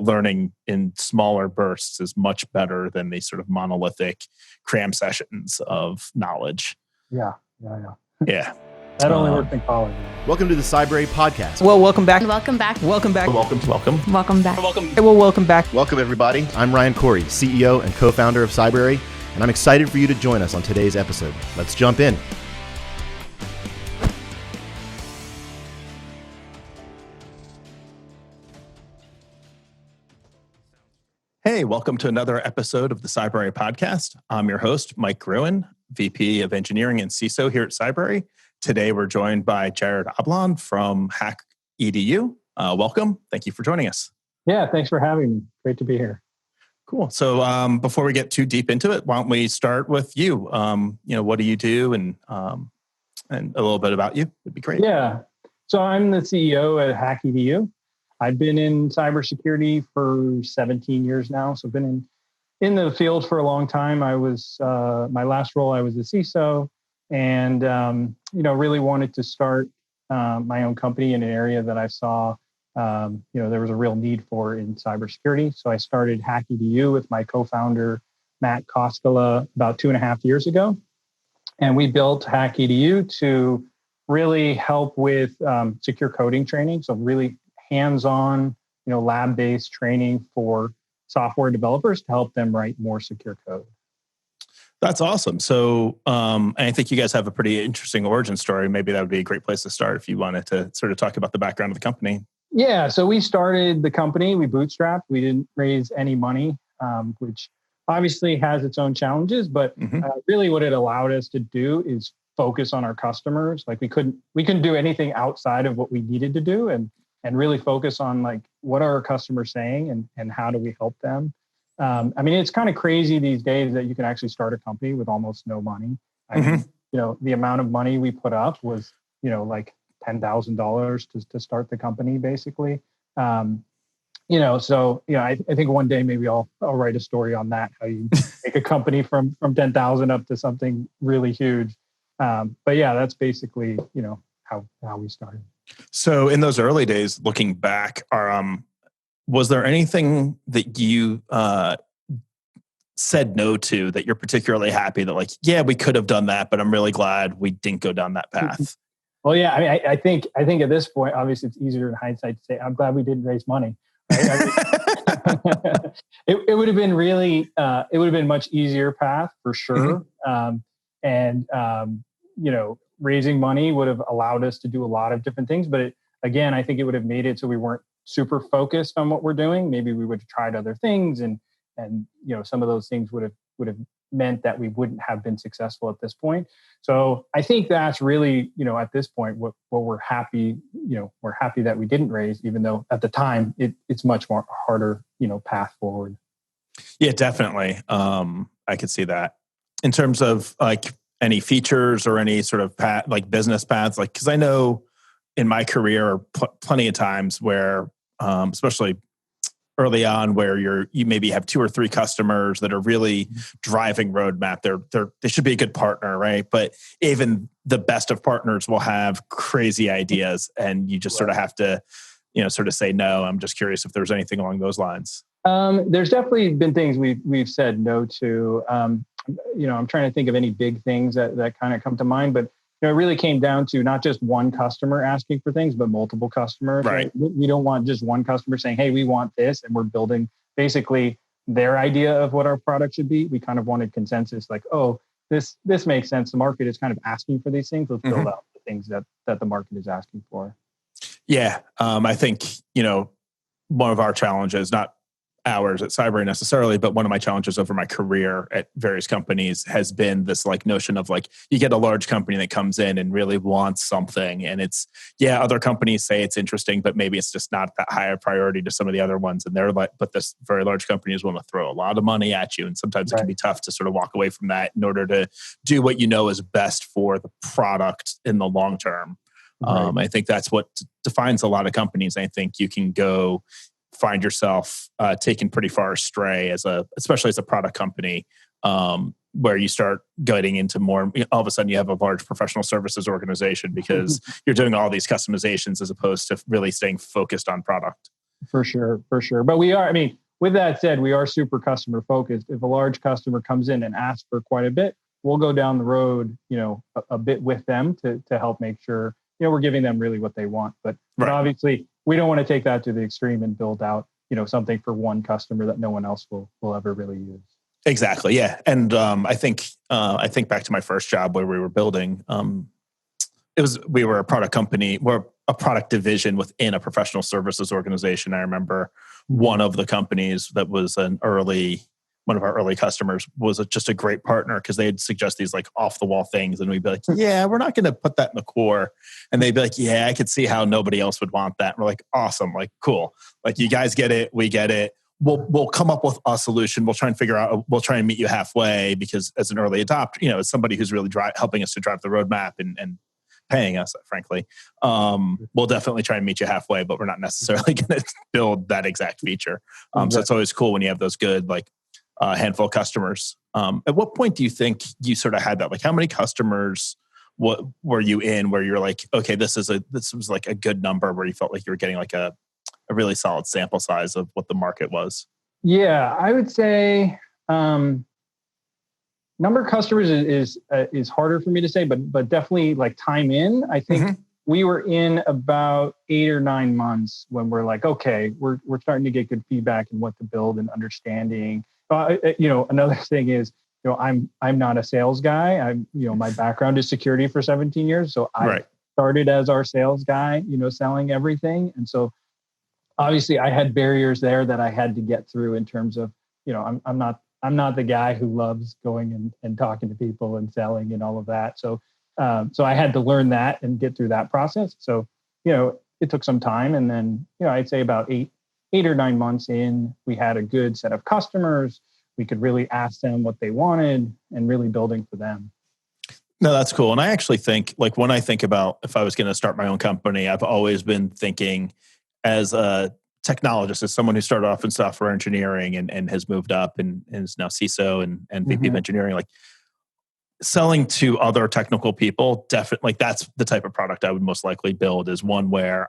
learning in smaller bursts is much better than these sort of monolithic cram sessions of knowledge. Yeah. Yeah. That only worked in college. Welcome to the Cybrary podcast. Well, welcome back. Welcome back. Welcome back. Welcome. Welcome back. Welcome. Well, welcome back. Welcome, everybody. I'm Ryan Corey, CEO and co-founder of Cybrary, and I'm excited for you to join us on today's episode. Let's jump in. Hey, welcome to another episode of the Cybrary podcast. I'm your host, Mike Gruen, VP of Engineering and CISO here at Cybrary. Today, we're joined by Jared Ablon from HackEDU. Welcome. Thank you for joining us. Yeah, thanks for having me. Great to be here. Cool. So before we get too deep into it, why don't we start with you? What do you do and a little bit about you would be great. Yeah. So I'm the CEO at HackEDU. I've been in cybersecurity for 17 years now. So I've been in the field for a long time. I was, my last role, I was a CISO and, really wanted to start my own company in an area that I saw, there was a real need for in cybersecurity. So I started HackEDU with my co-founder, Matt Koskela, about 2.5 years ago. And we built HackEDU to really help with secure coding training. So really hands-on, lab-based training for software developers to help them write more secure code. That's awesome. So I think you guys have a pretty interesting origin story. Maybe that would be a great place to start if you wanted to sort of talk about the background of the company. Yeah, so we started the company, we bootstrapped. We didn't raise any money, which obviously has its own challenges, but really what it allowed us to do is focus on our customers. Like we couldn't do anything outside of what we needed to do and really focus on like what are our customers saying and how do we help them. It's kind of crazy these days that you can actually start a company with almost no money. The amount of money we put up was, like $10,000 to start the company basically. I think one day maybe I'll write a story on that, how you make a company from 10,000 up to something really huge. But yeah, that's basically, how we started. So in those early days, looking back, was there anything that you said no to that you're particularly happy that we could have done that, but I'm really glad we didn't go down that path? Well, yeah, I think at this point, obviously it's easier in hindsight to say, I'm glad we didn't raise money. Right? It would have been really, it would have been much easier path for sure. Raising money would have allowed us to do a lot of different things. But I think it would have made it so we weren't super focused on what we're doing. Maybe we would have tried other things and some of those things would have meant that we wouldn't have been successful at this point. So I think that's really, at this point, what we're happy, we're happy that we didn't raise, even though at the time it's much more harder, path forward. Yeah, definitely. I could see that. In terms of any features or any sort of business paths, because I know in my career, plenty of times where, especially early on, where you maybe have 2 or 3 customers that are really driving roadmap. They should be a good partner, right? But even the best of partners will have crazy ideas, and you just sort of have to, sort of say no. I'm just curious if there's anything along those lines. There's definitely been things we've said no to. I'm trying to think of any big things that kind of come to mind, but it really came down to not just one customer asking for things, but multiple customers. Right. We don't want just one customer saying, hey, we want this, and we're building basically their idea of what our product should be. We kind of wanted consensus, like, oh, this makes sense. The market is kind of asking for these things. Let's build out the things that the market is asking for. Yeah. I think, one of our challenges, not ours at Cybrary necessarily, but one of my challenges over my career at various companies has been this notion of you get a large company that comes in and really wants something, and it's other companies say it's interesting, but maybe it's just not that high a priority to some of the other ones, and they're but this very large company is willing to throw a lot of money at you, and sometimes it can be tough to sort of walk away from that in order to do what is best for the product in the long term. I think that's what defines a lot of companies. I think you can go find yourself taken pretty far astray especially as a product company, where you start getting into more, all of a sudden you have a large professional services organization because you're doing all these customizations as opposed to really staying focused on product. For sure. But we are, I mean, with that said, we are super customer focused. If a large customer comes in and asks for quite a bit, we'll go down the road, a bit with them to help make sure, we're giving them really what they want. But obviously we don't want to take that to the extreme and build out, something for one customer that no one else will ever really use. Exactly. Yeah. And I think back to my first job where we were building, we were a product company, we're a product division within a professional services organization. I remember one of the companies that was one of our early customers was just a great partner because they'd suggest these like off the wall things. And we'd be like, yeah, we're not going to put that in the core. And they'd be like, yeah, I could see how nobody else would want that. And we're like, awesome. Like, cool. Like you guys get it. We get it. We'll come up with a solution. We'll try and meet you halfway because as an early adopter, as somebody who's really helping us to drive the roadmap and paying us, frankly, we'll definitely try and meet you halfway, but we're not necessarily going to build that exact feature. So it's always cool when you have those good, like handful of customers. At what point do you think you sort of had that? Like how many customers what were you in where you're like, okay, this was like a good number where you felt like you were getting like a really solid sample size of what the market was? Yeah, I would say number of customers is harder for me to say, but definitely like time in. I think we were in about 8 or 9 months when we're like, okay, we're starting to get good feedback and what to build and understanding. Another thing is, I'm not a sales guy. My background is security for 17 years, so I started as our sales guy, selling everything, and so obviously I had barriers there that I had to get through in terms of, I'm not the guy who loves going and talking to people and selling and all of that. So I had to learn that and get through that process. So, it took some time. And then, I'd say about 8 or 9 months in, we had a good set of customers. We could really ask them what they wanted and really building for them. No, that's cool. And I actually think, like, when I think about if I was going to start my own company, I've always been thinking as a technologist, as someone who started off in software engineering and has moved up and is now CISO and VP of engineering, like selling to other technical people, definitely, like that's the type of product I would most likely build, is one where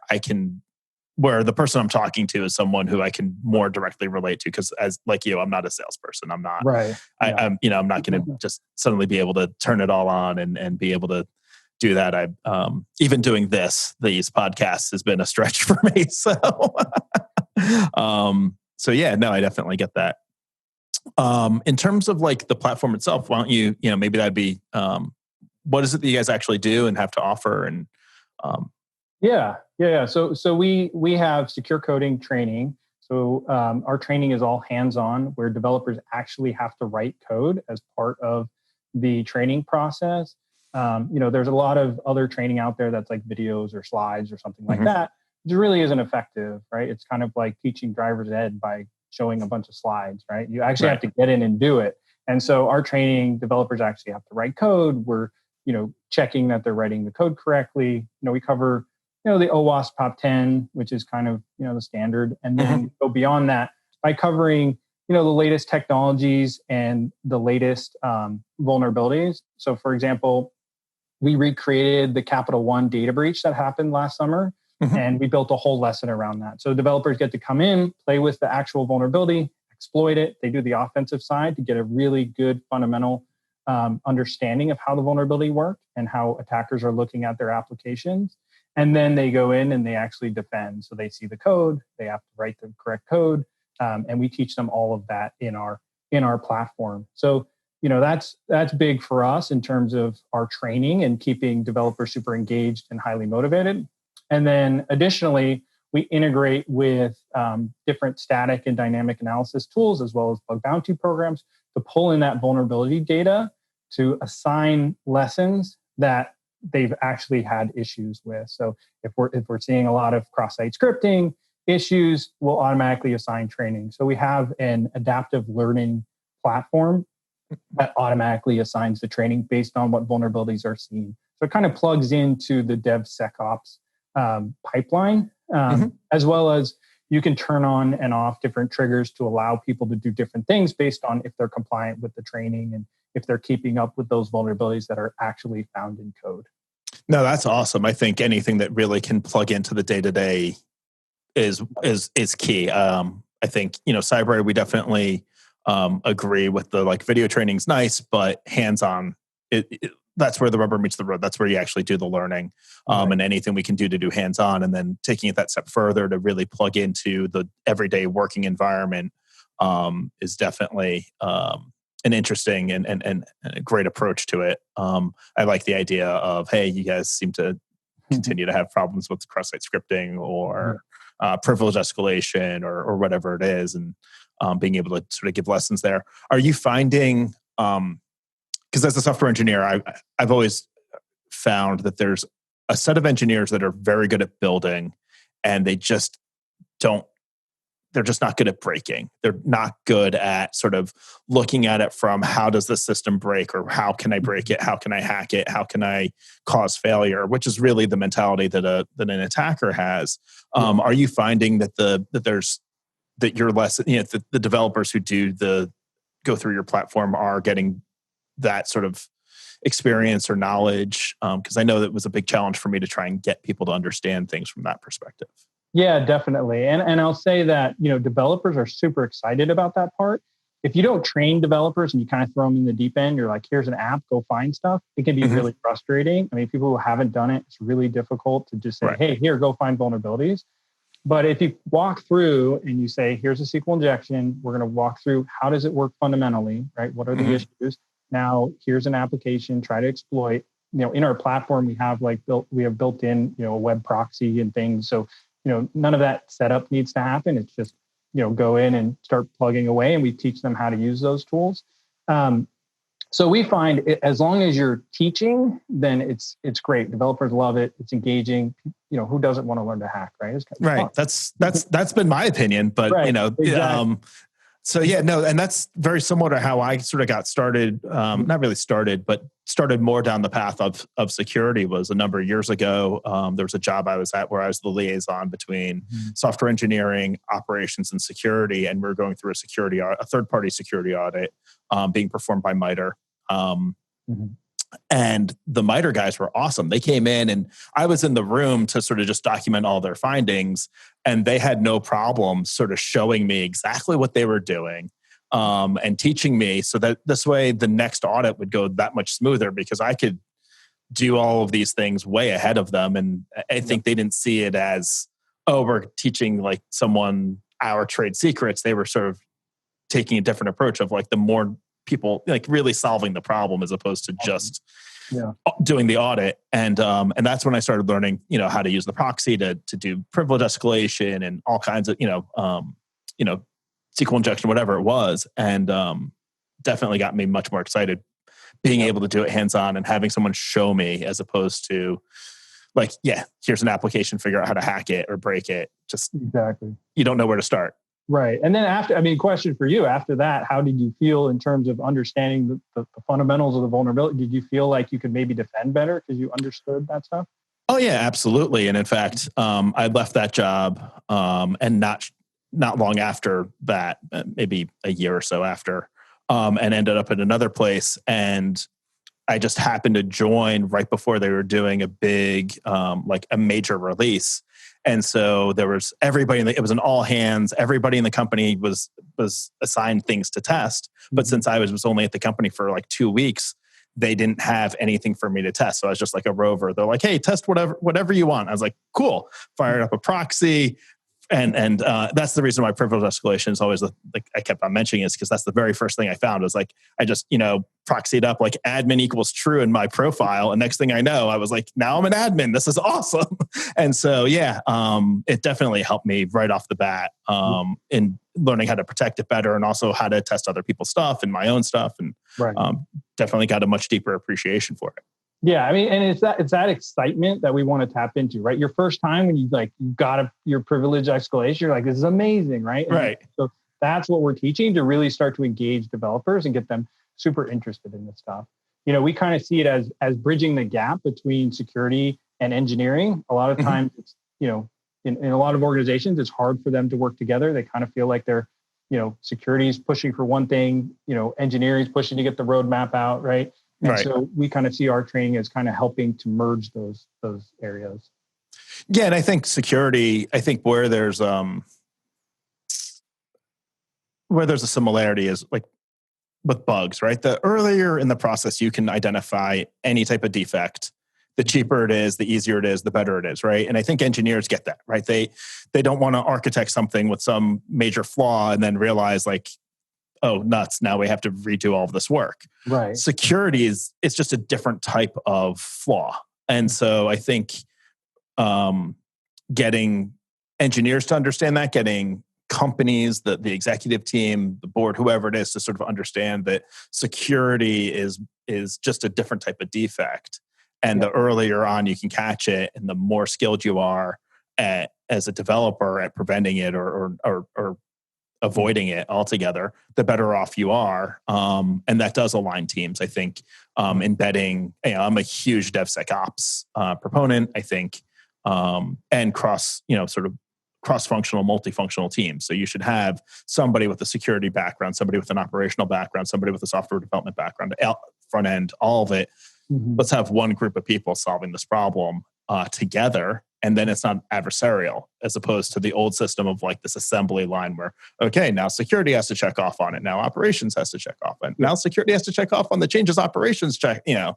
where the person I'm talking to is someone who I can more directly relate to. Because as like you, I'm not a salesperson. I'm not, I'm not going to just suddenly be able to turn it all on and be able to do that. Even doing these podcasts has been a stretch for me. So, so yeah, no, I definitely get that. In terms of like the platform itself, why don't you, maybe that'd be, what is it that you guys actually do and have to offer? And, Yeah. So we have secure coding training. So our training is all hands-on, where developers actually have to write code as part of the training process. There's a lot of other training out there that's like videos or slides or something like that, which really isn't effective, right? It's kind of like teaching driver's ed by showing a bunch of slides, right? You actually have to get in and do it. And so our training, developers actually have to write code. We're, checking that they're writing the code correctly. We cover, the OWASP Top 10, which is kind of, the standard. And then go beyond that by covering, the latest technologies and the latest vulnerabilities. So for example, we recreated the Capital One data breach that happened last summer, and we built a whole lesson around that. So developers get to come in, play with the actual vulnerability, exploit it. They do the offensive side to get a really good fundamental understanding of how the vulnerability worked and how attackers are looking at their applications. And then they go in and they actually defend. So they see the code, they have to write the correct code, and we teach them all of that in our platform. So that's big for us in terms of our training and keeping developers super engaged and highly motivated. And then additionally, we integrate with different static and dynamic analysis tools, as well as bug bounty programs, to pull in that vulnerability data to assign lessons that they've actually had issues with. So if we're seeing a lot of cross-site scripting issues, we'll automatically assign training. So we have an adaptive learning platform that automatically assigns the training based on what vulnerabilities are seen. So it kind of plugs into the DevSecOps pipeline, as well as you can turn on and off different triggers to allow people to do different things based on if they're compliant with the training and if they're keeping up with those vulnerabilities that are actually found in code. No, that's awesome. I think anything that really can plug into the day-to-day is key. I think, Cybrary, we definitely agree with the like video training's nice, but hands-on, that's where the rubber meets the road. That's where you actually do the learning, and anything we can do to do hands-on, and then taking it that step further to really plug into the everyday working environment is definitely an interesting and a great approach to it. I like the idea of, hey, you guys seem to continue to have problems with cross-site scripting or privilege escalation or whatever it is, and being able to sort of give lessons there. Are you finding, because as a software engineer, I've always found that there's a set of engineers that are very good at building, and they're just not good at breaking. They're not good at sort of looking at it from how does the system break, or how can I break it? How can I hack it? How can I cause failure? Which is really the mentality that an attacker has. Are you finding that you're less, the developers who go through your platform are getting that sort of experience or knowledge? Because I know that was a big challenge for me to try and get people to understand things from that perspective. Yeah, definitely. And I'll say that, developers are super excited about that part. If you don't train developers and you kind of throw them in the deep end, you're like, here's an app, go find stuff. It can be really frustrating. I mean, people who haven't done it, it's really difficult to just say, hey, here, go find vulnerabilities. But if you walk through and you say, here's a SQL injection, we're going to walk through how does it work fundamentally, right? What are the issues? Now, here's an application, try to exploit. In our platform, we have built in, a web proxy and things. So, none of that setup needs to happen. It's just, go in and start plugging away, and we teach them how to use those tools. So we find as long as you're teaching, then it's great. Developers love it. It's engaging. Who doesn't want to learn to hack, right? It's right. That's been my opinion, but exactly. So yeah, no, and that's very similar to how I sort of got started. Not really started, but started more down the path of security. Was a number of years ago. There was a job I was at where I was the liaison between software engineering, operations, and security, and we were going through a third-party security audit being performed by MITRE. And the MITRE guys were awesome. They came in, and I was in the room to sort of just document all their findings, and they had no problem sort of showing me exactly what they were doing and teaching me, so that this way the next audit would go that much smoother because I could do all of these things way ahead of them. And I think they didn't see it as, oh, we're teaching like someone our trade secrets. They were sort of taking a different approach of like the more people like really solving the problem as opposed to just doing the audit. And that's when I started learning, how to use the proxy to do privilege escalation and all kinds of, SQL injection, whatever it was. And definitely got me much more excited being able to do it hands-on and having someone show me as opposed to like, here's an application, figure out how to hack it or break it. Just exactly. You don't know where to start. Right. And then question for you, after that, how did you feel in terms of understanding the fundamentals of the vulnerability? Did you feel like you could maybe defend better because you understood that stuff? Oh yeah, absolutely. And in fact, I left that job and not long after that, maybe a year or so after, and ended up at another place. And I just happened to join right before they were doing a big, like a major release. And so there was everybody, it was an all hands, everybody in the company was assigned things to test. But since I was only at the company for like 2 weeks, they didn't have anything for me to test. So I was just like a rover. They're like, hey, test whatever you want. I was like, cool. Fired up a proxy. And that's the reason why privilege escalation is always like I kept on mentioning is because that's the very first thing I found was like, I just, proxied up like admin equals true in my profile. And next thing I know, I was like, now I'm an admin. This is awesome. And so, it definitely helped me right off the bat in learning how to protect it better and also how to test other people's stuff and my own stuff. And definitely got a much deeper appreciation for it. Yeah, I mean, and it's that excitement that we want to tap into, right? Your first time when you got your privilege escalation, you're like, this is amazing, right? Right. So that's what we're teaching to really start to engage developers and get them super interested in this stuff. We kind of see it as bridging the gap between security and engineering. A lot of times, it's, in a lot of organizations, it's hard for them to work together. They kind of feel like they're, security is pushing for one thing, engineering is pushing to get the roadmap out, right? And so we kind of see our training as kind of helping to merge those areas. Yeah, and I think security. I think where there's a similarity is like with bugs, right? The earlier in the process you can identify any type of defect, the cheaper it is, the easier it is, the better it is, right? And I think engineers get that, right? They don't want to architect something with some major flaw and then realize like, oh, nuts, now we have to redo all of this work. Right. Security it's just a different type of flaw. And so I think getting engineers to understand that, getting companies, the executive team, the board, whoever it is, to sort of understand that security is just a different type of defect. And the earlier on you can catch it, and the more skilled you are as a developer at preventing it or avoiding it altogether, the better off you are. And that does align teams. I think embedding, I'm a huge DevSecOps proponent, I think, and sort of cross-functional, multifunctional teams. So you should have somebody with a security background, somebody with an operational background, somebody with a software development background, front end, all of it. Mm-hmm. Let's have one group of people solving this problem together. And then it's not adversarial, as opposed to the old system of like this assembly line where, okay, now security has to check off on it. Now operations has to check off on it. Now security has to check off on the changes operations check. It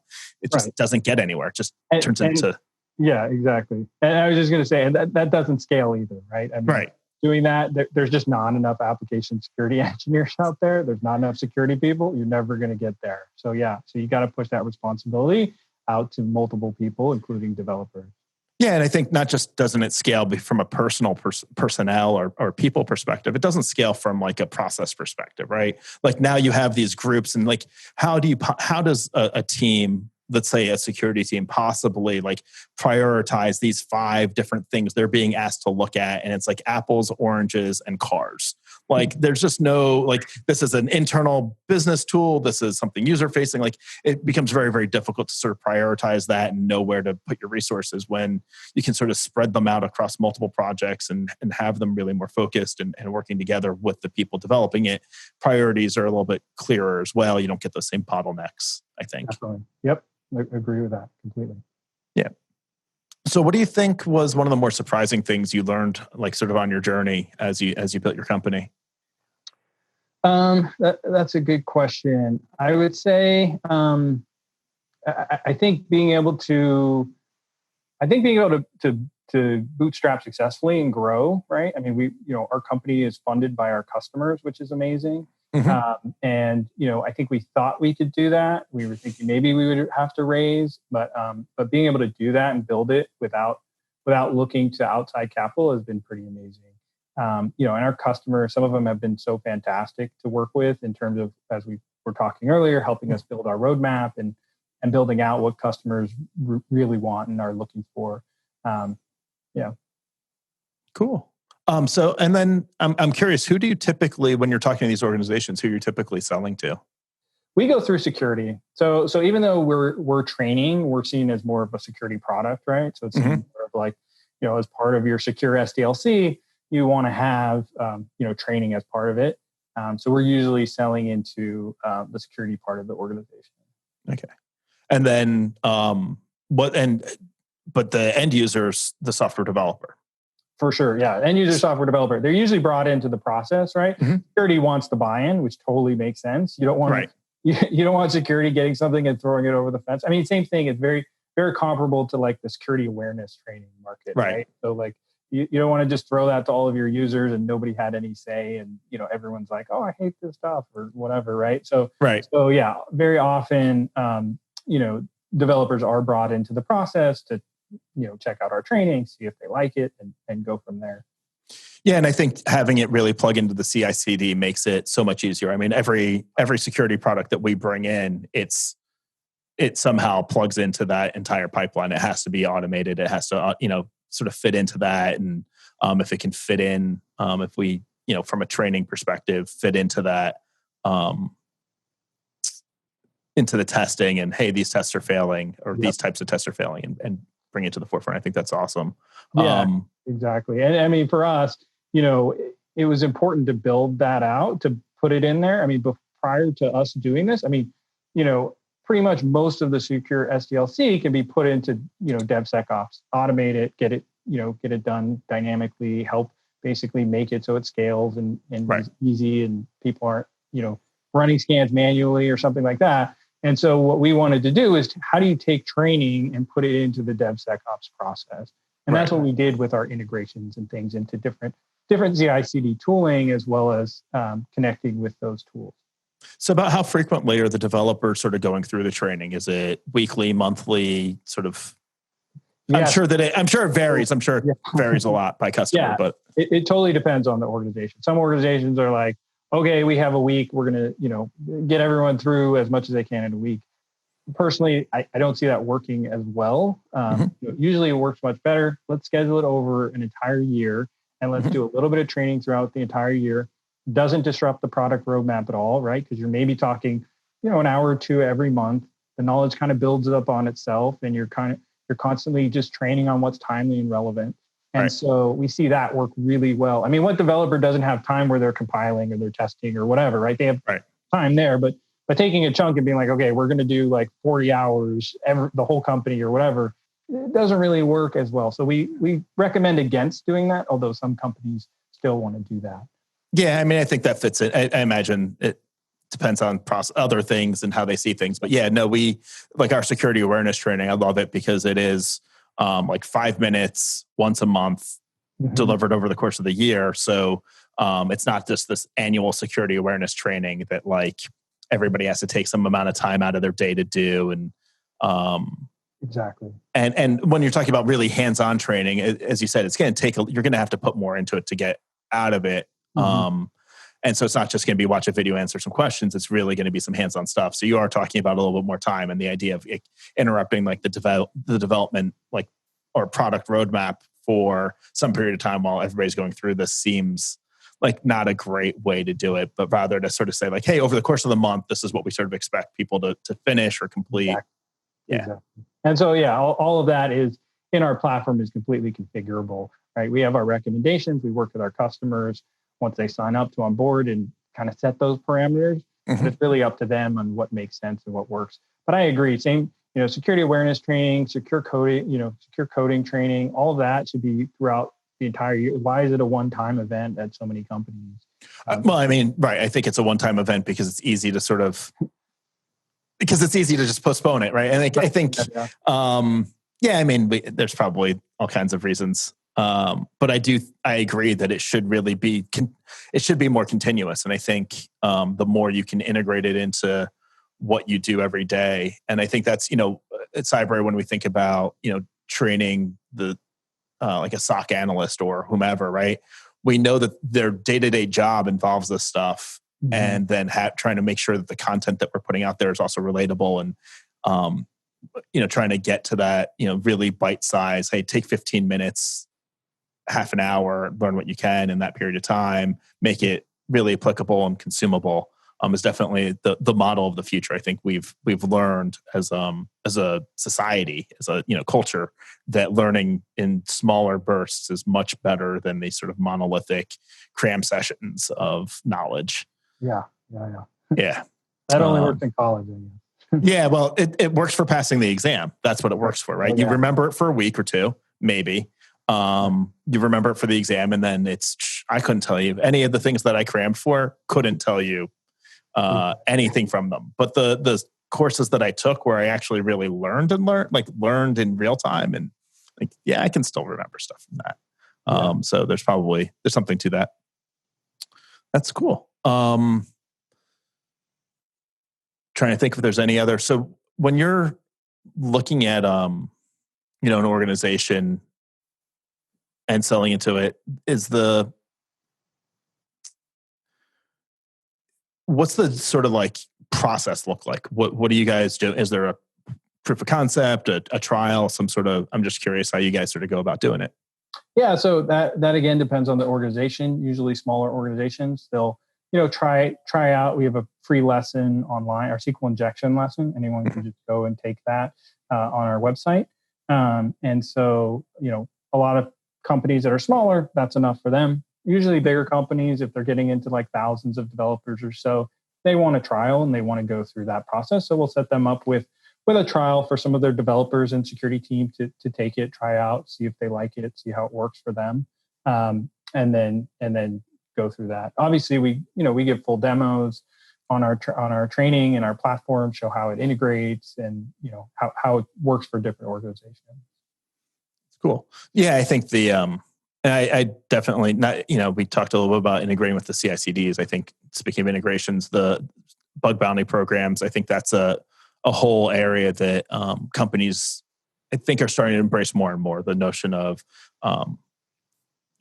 just doesn't get anywhere. It just turns into... Yeah, exactly. And I was just going to say, and that doesn't scale either, right? I mean, right. Doing that, there's just not enough application security engineers out there. There's not enough security people. You're never going to get there. So yeah, so you got to push that responsibility out to multiple people, including developers. Yeah, and I think not just doesn't it scale from a personal personnel or people perspective, it doesn't scale from like a process perspective, right? Like now you have these groups, and like how does a team, let's say a security team, possibly like prioritize these 5 different things they're being asked to look at, and it's like apples, oranges, and cars. Like there's just no, like, this is an internal business tool, this is something user facing. Like it becomes very, very difficult to sort of prioritize that and know where to put your resources when you can sort of spread them out across multiple projects and have them really more focused and working together with the people developing it. Priorities are a little bit clearer as well. You don't get those same bottlenecks, I think. Definitely. Yep. I agree with that completely. Yeah. So what do you think was one of the more surprising things you learned, like sort of on your journey as you built your company? That's a good question. I would say, I think being able to bootstrap successfully and grow, right? I mean, our company is funded by our customers, which is amazing. Mm-hmm. And I think we thought we could do that. We were thinking maybe we would have to raise, but being able to do that and build it without looking to outside capital has been pretty amazing. And our customers, some of them have been so fantastic to work with in terms of, as we were talking earlier, helping us build our roadmap and building out what customers really want and are looking for. Cool. So, and then I'm curious, who do you typically, when you're talking to these organizations, who you're typically selling to? We go through security. So even though we're training, we're seen as more of a security product, right? So it's more of like, as part of your secure SDLC, you want to have, training as part of it. So we're usually selling into the security part of the organization. Okay. And then but the end user's the software developer. For sure, yeah. End user software developer. They're usually brought into the process, right? Mm-hmm. Security wants the buy-in, which totally makes sense. You don't want you don't want security getting something and throwing it over the fence. I mean, same thing. It's very, very comparable to like the security awareness training market, right? So like you don't want to just throw that to all of your users and nobody had any say, and everyone's like, oh, I hate this stuff or whatever, right? So yeah, very often developers are brought into the process to check out our training, see if they like it, and go from there. Yeah, and I think having it really plug into the CICD makes it so much easier. I mean, every security product that we bring in, it somehow plugs into that entire pipeline. It has to be automated. It has to sort of fit into that, and if it can fit in, if we from a training perspective fit into that, into the testing, and hey, these tests are failing, or these types of tests are failing, and bring it to the forefront. I think that's awesome. Yeah, exactly. And I mean, for us, it was important to build that out, to put it in there. I mean, prior to us doing this, I mean, pretty much most of the secure SDLC can be put into, DevSecOps, automate it, get it done dynamically, help basically make it so it scales and Right. is easy and people aren't, running scans manually or something like that. And so what we wanted to do is how do you take training and put it into the DevSecOps process? And that's what we did with our integrations and things into different CI/CD tooling, as well as connecting with those tools. So about how frequently are the developers sort of going through the training? Is it weekly, monthly, sort of? Yeah. I'm sure it varies. I'm sure it varies a lot by customer, but it totally depends on the organization. Some organizations are like, okay, we have a week. We're going to, get everyone through as much as they can in a week. Personally, I don't see that working as well. Usually it works much better. Let's schedule it over an entire year and let's do a little bit of training throughout the entire year. Doesn't disrupt the product roadmap at all, right? Because you're maybe talking, an hour or two every month. The knowledge kind of builds up on itself, and you're constantly just training on what's timely and relevant. And so we see that work really well. I mean, what developer doesn't have time where they're compiling or they're testing or whatever, right? They have time there, but taking a chunk and being like, okay, we're going to do like 40 hours, the whole company or whatever, it doesn't really work as well. So we recommend against doing that, although some companies still want to do that. Yeah, I mean, I think that fits it. I imagine it depends on other things and how they see things. But yeah, no, we like our security awareness training. I love it because it is like 5 minutes once a month delivered over the course of the year. So it's not just this annual security awareness training that like everybody has to take some amount of time out of their day to do. And exactly. And when you're talking about really hands-on training, as you said, it's going to take, you're going to have to put more into it to get out of it. And so it's not just going to be watch a video, answer some questions. It's really going to be some hands-on stuff. So you are talking about a little bit more time, and the idea of interrupting like the development, like, or product roadmap for some period of time while everybody's going through this seems like not a great way to do it, but rather to sort of say like, hey, over the course of the month, this is what we sort of expect people to finish or complete. Exactly. Yeah. Exactly. And so, all of that is in our platform is completely configurable, right? We have our recommendations. We work with our customers once they sign up to on board and kind of set those parameters. But it's really up to them on what makes sense and what works. But I agree. Same, security awareness training, secure coding training, all of that should be throughout the entire year. Why is it a one-time event at so many companies? Well, I mean, right. I think it's a one-time event because it's easy to just postpone it, right? And I think, I mean, there's probably all kinds of reasons. But I agree that it should really be, it should be more continuous. And I think the more you can integrate it into what you do every day. And I think that's, at Cybrary, when we think about, training like a SOC analyst or whomever, right? We know that their day-to-day job involves this stuff. And then trying to make sure that the content that we're putting out there is also relatable and, trying to get to that, really bite size. Hey, take 15 minutes, half an hour, learn what you can in that period of time, make it really applicable and consumable. Is definitely the model of the future. I think we've learned as a society, as a culture, that learning in smaller bursts is much better than these sort of monolithic cram sessions of knowledge. Yeah. That only works in college. Yeah, well, it works for passing the exam. That's what it works for, right? You remember it for a week or two, maybe. You remember it for the exam, and then I couldn't tell you any of the things that I crammed for. Couldn't tell you anything from them. But the courses that I took where I actually really learned in real time, and I can still remember stuff from that. So there's something to that. That's cool. Trying to think if there's any other. So when you're looking at an organization and selling into it, what's the sort of like process look like? What do you guys do? Is there a proof of concept, a trial, some sort of? I'm just curious how you guys sort of go about doing it. Yeah, so that again depends on the organization. Usually smaller organizations, they'll try out. We have a free lesson online, our SQL injection lesson. Anyone can just go and take that on our website. And so a lot of companies that are smaller, that's enough for them. Usually bigger companies, if they're getting into like thousands of developers or so, they want a trial and they want to go through that process. So we'll set them up with a trial for some of their developers and security team to take it, try out, see if they like it, see how it works for them, and then go through that. Obviously, we give full demos on our training and our platform, show how it integrates and how it works for different organizations. Cool. Yeah, I think I definitely not. We talked a little bit about integrating with the CICDs. I think speaking of integrations, the bug bounty programs, I think that's a whole area that companies, I think, are starting to embrace more and more. The notion of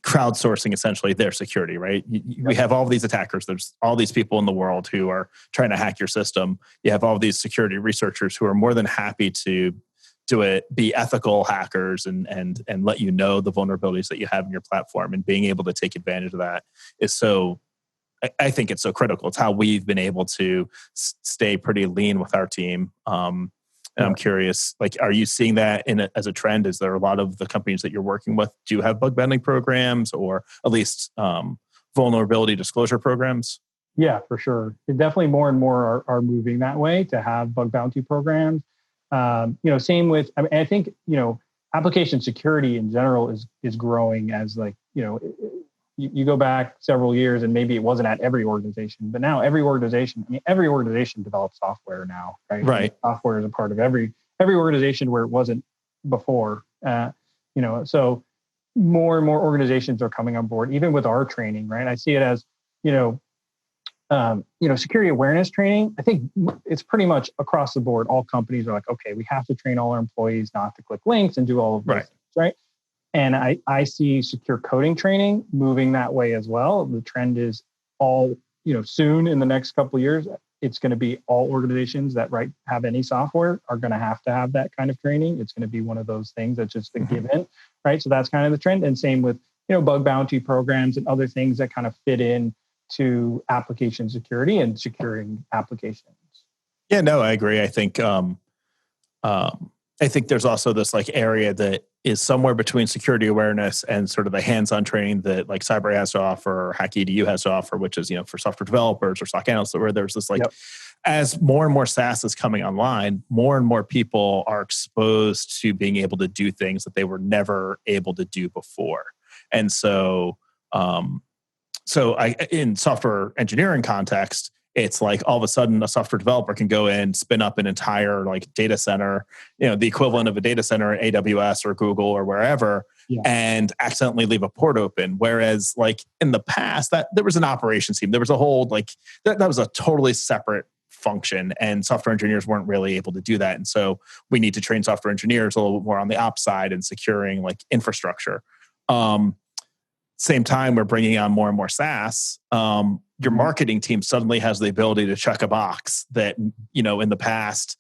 crowdsourcing essentially their security, right? We have all of these attackers. There's all these people in the world who are trying to hack your system. You have all these security researchers who are more than happy to do it, be ethical hackers and let you know the vulnerabilities that you have in your platform, and being able to take advantage of that is so, I think it's so critical. It's how we've been able to stay pretty lean with our team. And I'm curious, are you seeing that as a trend? Is there a lot of the companies that you're working with do have bug bounty programs, or at least vulnerability disclosure programs? Yeah, for sure. Definitely more and more are moving that way to have bug bounty programs. Same with, I think, application security in general is growing as you go back several years and maybe it wasn't at every organization, but now every organization develops software now, right? Right. Software is a part of every organization where it wasn't before, so more and more organizations are coming on board, even with our training, right? I see it as, security awareness training. I think it's pretty much across the board. All companies are like, okay, we have to train all our employees not to click links and do all of those things, right? And I see secure coding training moving that way as well. The trend is soon in the next couple of years, it's going to be all organizations that have any software are going to have that kind of training. It's going to be one of those things that's just a given, right? So that's kind of the trend. And same with, bug bounty programs and other things that kind of fit in to application security and securing applications. Yeah, no, I agree. I think there's also this area that is somewhere between security awareness and sort of the hands-on training that Cybrary has to offer, or HackEDU has to offer, which is for software developers or SOC analysts, where there's this as more and more SaaS is coming online, more and more people are exposed to being able to do things that they were never able to do before, and so. In software engineering context, it's all of a sudden a software developer can go in, spin up an entire data center, the equivalent of a data center at AWS or Google or wherever, and accidentally leave a port open. Whereas in the past, that there was an operations team, there was a whole that was a totally separate function, and software engineers weren't really able to do that. And so we need to train software engineers a little bit more on the ops side and securing infrastructure. Same time, we're bringing on more and more SaaS. Your marketing team suddenly has the ability to check a box that, in the past,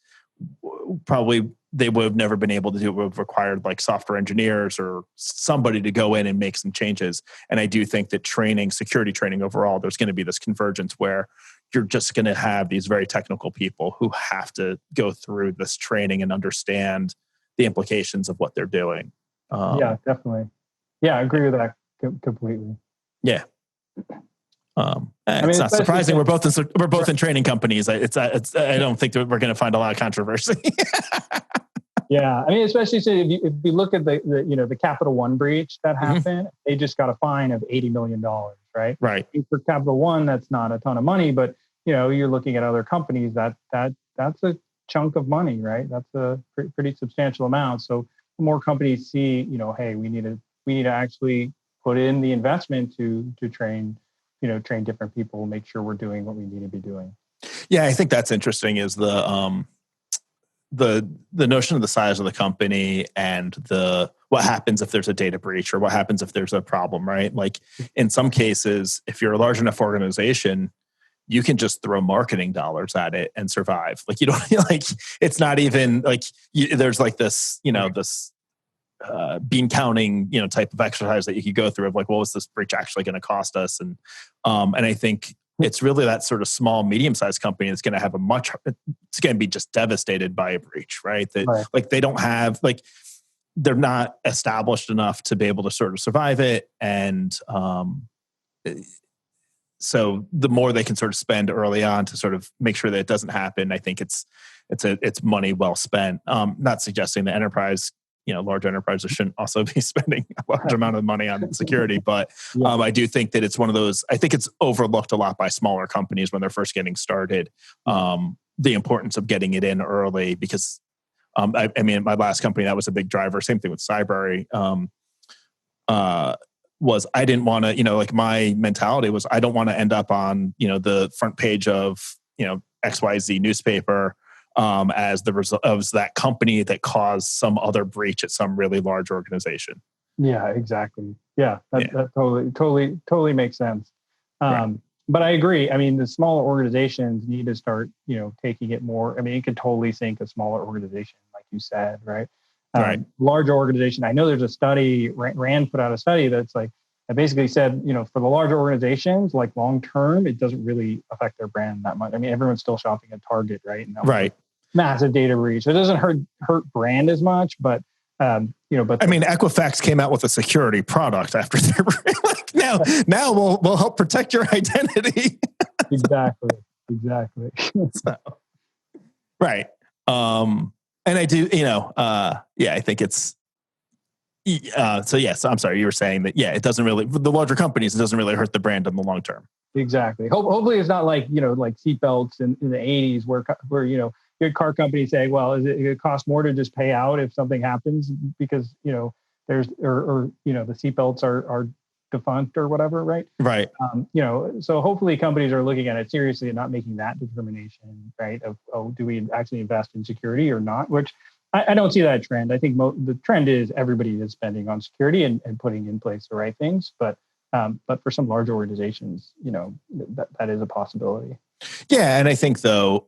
probably they would have never been able to do. It would have required software engineers or somebody to go in and make some changes. And I do think that security training overall, there's going to be this convergence where you're just going to have these very technical people who have to go through this training and understand the implications of what they're doing. Yeah, definitely. Yeah, I agree with that. Completely. Yeah. It's not surprising. We're both in training companies. I don't think that we're going to find a lot of controversy. Yeah, especially if you look at the Capital One breach that happened, they just got a fine of $80 million, right? Right. For Capital One, that's not a ton of money, but you're looking at other companies that's a chunk of money, right? That's a pretty substantial amount. So the more companies see, hey, we need to actually put in the investment to train different people, make sure we're doing what we need to be doing. Yeah, I think that's interesting is the notion of the size of the company and what happens if there's a data breach or what happens if there's a problem, right? In some cases, if you're a large enough organization, you can just throw marketing dollars at it and survive. You don't it's not even there's this, this bean counting, type of exercise that you could go through of what was this breach actually going to cost us? And I think it's really that sort of small, medium-sized company that's going to have it's going to be just devastated by a breach, right? That they don't have, they're not established enough to be able to sort of survive it. And so the more they can sort of spend early on to sort of make sure that it doesn't happen, I think it's money well spent. Not suggesting that enterprise, large enterprises shouldn't also be spending a large amount of money on security, but I do think that it's one of those. I think it's overlooked a lot by smaller companies when they're first getting started. The importance of getting it in early, because I mean, my last company, that was a big driver. Same thing with Cybrary. Was I didn't want to, like my mentality was I don't want to end up on, the front page of, XYZ newspaper as the result of that company that caused some other breach at some really large organization. Yeah, exactly. Yeah, that totally makes sense. But I agree. I mean, the smaller organizations need to start, taking it more. I mean, it could totally sink a smaller organization, like you said, right? Larger organization. I know there's a study, Rand put out a study that's like, that basically said, for the larger organizations, like long term, it doesn't really affect their brand that much. I mean, everyone's still shopping at Target, right? And massive data breach. It doesn't hurt brand as much, but but I mean, Equifax came out with a security product after they were like, now we'll help protect your identity. Exactly. So, right. And I do, I think it's, so yes, I'm sorry, you were saying that, it doesn't really, the larger companies, it doesn't really hurt the brand in the long term. Exactly. Hopefully it's not like, like seatbelts in the 80s where, your car companies say, well, it costs more to just pay out if something happens because, there's, or the seatbelts are defunct or whatever, right? Right. So hopefully companies are looking at it seriously and not making that determination, right? Of, do we actually invest in security or not? Which I don't see that trend. I think the trend is everybody is spending on security and putting in place the right things. But for some large organizations, that is a possibility. Yeah, and I think though,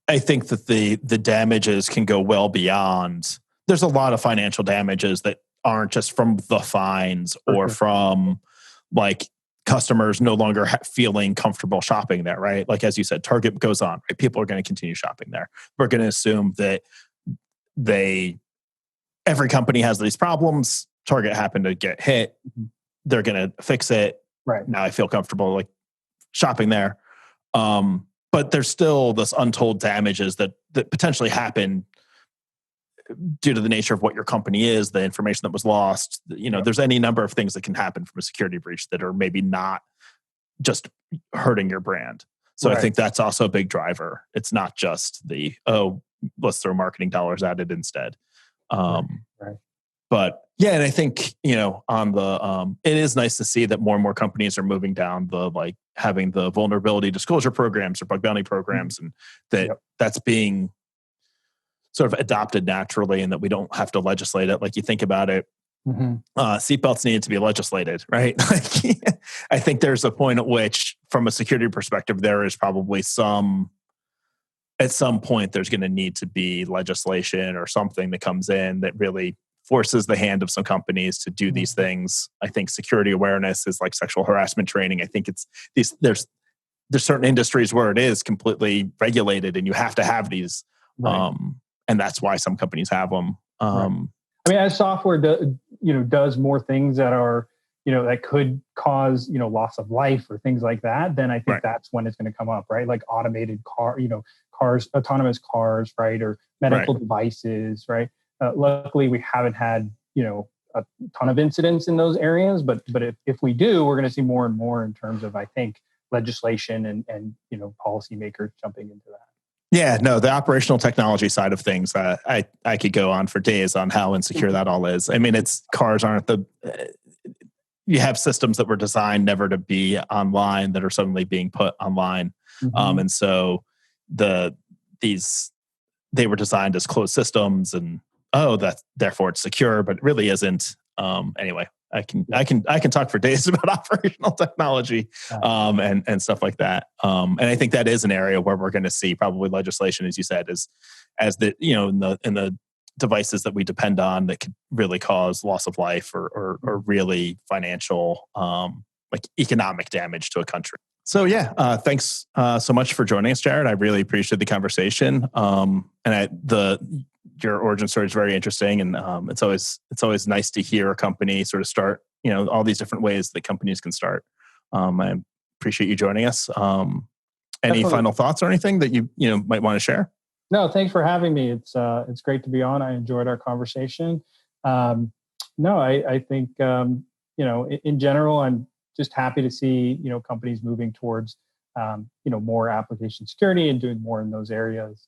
I think that the damages can go well beyond. There's a lot of financial damages that aren't just from the fines or from like customers no longer feeling comfortable shopping there, right? Like, as you said, Target goes on, right? People are going to continue shopping there. We're going to assume that every company has these problems. Target happened to get hit. They're going to fix it. Right. Now I feel comfortable like shopping there. But there's still this untold damages that potentially happen due to the nature of what your company is, the information that was lost. There's any number of things that can happen from a security breach that are maybe not just hurting your brand. So I think that's also a big driver. It's not just let's throw marketing dollars at it instead. But yeah, and I think, on the, it is nice to see that more and more companies are moving down the, like having the vulnerability disclosure programs or bug bounty programs, and that's being sort of adopted naturally, and that we don't have to legislate it. Like you think about it, seatbelts needed to be legislated, right? Like, I think there's a point at which, from a security perspective, there is probably at some point, there's going to need to be legislation or something that comes in that really forces the hand of some companies to do these things. I think security awareness is like sexual harassment training. I think there's certain industries where it is completely regulated and you have to have these. And that's why some companies have them. I mean, as software does more things that are, that could cause, loss of life or things like that, then I think that's when it's going to come up, right? Like automated cars, autonomous cars, right? Or medical devices, right? Luckily, we haven't had, a ton of incidents in those areas, but if we do, we're going to see more and more in terms of, I think, legislation and policymakers jumping into that. Yeah, no, the operational technology side of things, I could go on for days on how insecure that all is. I mean, cars aren't you have systems that were designed never to be online that are suddenly being put online. And so they were designed as closed systems, and therefore it's secure, but it really isn't. Anyway, I can talk for days about operational technology and stuff like that. And I think that is an area where we're going to see probably legislation, as you said, as the in the devices that we depend on that could really cause loss of life or really financial like economic damage to a country. So thanks so much for joining us, Jared. I really appreciate the conversation. And your origin story is very interesting, and it's always nice to hear a company sort of start, all these different ways that companies can start. I appreciate you joining us. Any Definitely. final thoughts or anything that you might want to share? No, thanks for having me. It's great to be on. I enjoyed our conversation. I think in general, I'm just happy to see companies moving towards more application security and doing more in those areas.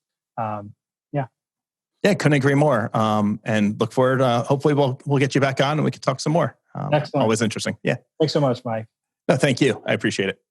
Yeah, couldn't agree more. And look forward. Hopefully, we'll get you back on and we can talk some more. Excellent. Always interesting. Yeah. Thanks so much, Mike. No, thank you. I appreciate it.